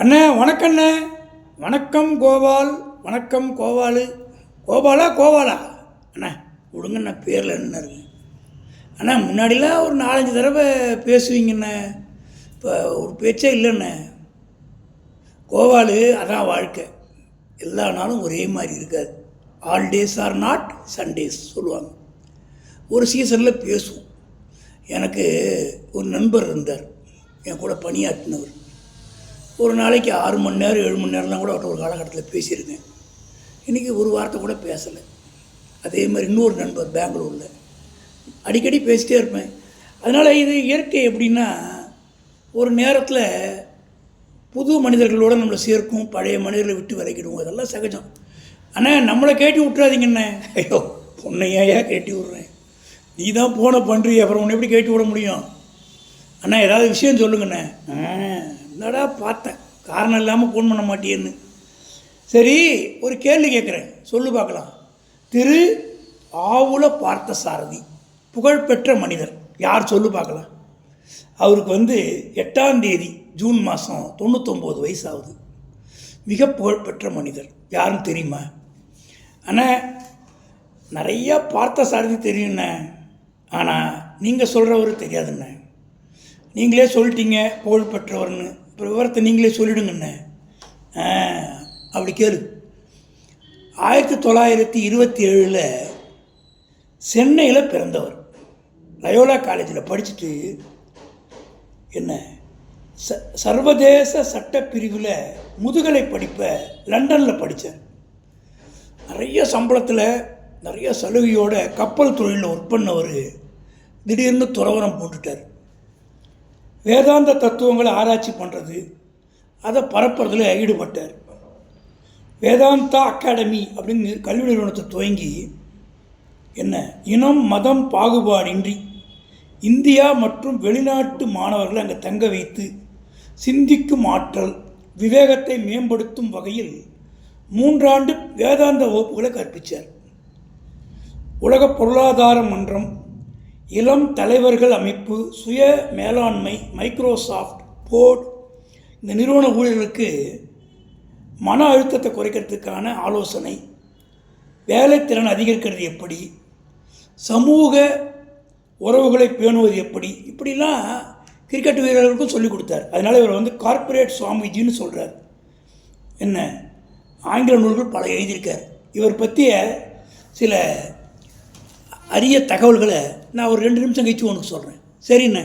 அண்ணே வணக்கண்ணே. வணக்கம் கோபால். வணக்கம் கோபாலு. கோபாலா அண்ணா விடுங்கண்ணா, பேரில் என்ன இருக்கு அண்ணா? முன்னாடிலாம் ஒரு 4-5 தடவை பேசுவீங்கண்ணே, இப்போ ஒரு பேச்சே இல்லைண்ணே. கோபாலு அதான் வாழ்க்கை, எல்லா நாளும் ஒரே மாதிரி இருக்காது. All days are not Sundays சொல்லுவாங்க. ஒரு சீசனில் பேசுவோம். எனக்கு ஒரு நண்பர் இருந்தார், என் கூட பணியாற்றினவர். ஒரு நாளைக்கு 6 மணி நேரம் 7 மணி நேரம்லாம் கூட அவர்கிட்ட ஒரு காலகட்டத்தில் பேசியிருக்கேன். இன்றைக்கி ஒரு வார்த்தை கூட பேசலை. அதே மாதிரி இன்னொரு நண்பர் பெங்களூரில், அடிக்கடி பேசிகிட்டே இருப்பேன். அதனால் இது இயற்கை. எப்படின்னா, ஒரு நேரத்தில் புது மனிதர்களோடு நம்மளை சேர்க்கும், பழைய மனிதர்களை விட்டு விலகிடுவோம். அதெல்லாம் சகஜம். ஆனால் நம்மளை கேட்டி விட்டுறாதீங்கண்ணே. ஐயோ பொண்ணையா கேட்டி விட்றேன், நீ தான் போன பண்ணுறீ, அப்புறம் உன்னை எப்படி கேட்டி விட முடியும்? அண்ணா ஏதாவது விஷயம் சொல்லுங்கண்ணே. என்னடா பார்த்தேன், காரணம் இல்லாமல் ஃபோன் பண்ண மாட்டேன்னு. சரி, ஒரு கேள்வி கேட்குறேன், சொல்லு பார்க்கலாம். திரு ஆவுல பார்த்தசாரதி புகழ்பெற்ற மனிதர் யார் சொல்லு பார்க்கலாம்? அவருக்கு 8ஆம் தேதி ஜூன் மாதம் 99 வயசு ஆகுது. மிக புகழ்பெற்ற மனிதர். யாருன்னு தெரியுமா? ஆனால் நிறையா பார்த்தசாரதி தெரியுண்ணே, ஆனால் நீங்கள் சொல்கிறவர் தெரியாதுண்ணே. நீங்களே சொல்லிட்டீங்க புகழ்பெற்றவர்னு, இப்போ விவரத்தை நீங்களே சொல்லிடுங்கண்ணே. அப்படி கேளு. 1927 சென்னையில் பிறந்தவர். லயோலா காலேஜில் படிச்சுட்டு என்ன சர்வதேச சட்டப்பிரிவில் முதுகலை படிப்பை லண்டனில் படித்தார். நிறைய சம்பளத்தில் நிறைய சலுகையோட கப்பல் தொழிலில் ஒர்க் பண்ணவர் திடீர்னு துறவரம் போட்டுட்டார். வேதாந்த தத்துவங்களை ஆராய்ச்சி பண்ணுறது, அதை பரப்புறதுல ஈடுபட்டார். வேதாந்தா அகாடமி அப்படின்னு கல்வி நிறுவனத்தை துவங்கி என்ன இனம் மதம் பாகுபாடின்றி இந்தியா மற்றும் வெளிநாட்டு மாணவர்களை அங்கே தங்க வைத்து சிந்திக்கும் ஆற்றல், விவேகத்தை மேம்படுத்தும் வகையில் 3 ஆண்டு வேதாந்த வகுப்புகளை கற்பித்தார். உலக பொருளாதார மன்றம், இளம் தலைவர்கள் அமைப்பு, சுய மேலாண்மை, மைக்ரோசாஃப்ட், போர்ட், இந்த நிறுவன ஊழியர்களுக்கு மன அழுத்தத்தை குறைக்கிறதுக்கான ஆலோசனை, வேலைத்திறன் அதிகரிக்கிறது எப்படி, சமூக உறவுகளை பேணுவது எப்படி, இப்படிலாம் கிரிக்கெட் வீரர்களுக்கும் சொல்லிக் கொடுத்தார். அதனால் இவர் கார்ப்பரேட் சுவாமிஜின்னு சொல்கிறார். என்ன ஆங்கில நூல்கள் பல எழுதியிருக்கார். இவர் பற்றிய சில அரிய தகவல்களை நான் ஒரு 2 நிமிஷம் கழிச்சு உனக்கு சொல்கிறேன். சரிண்ணே.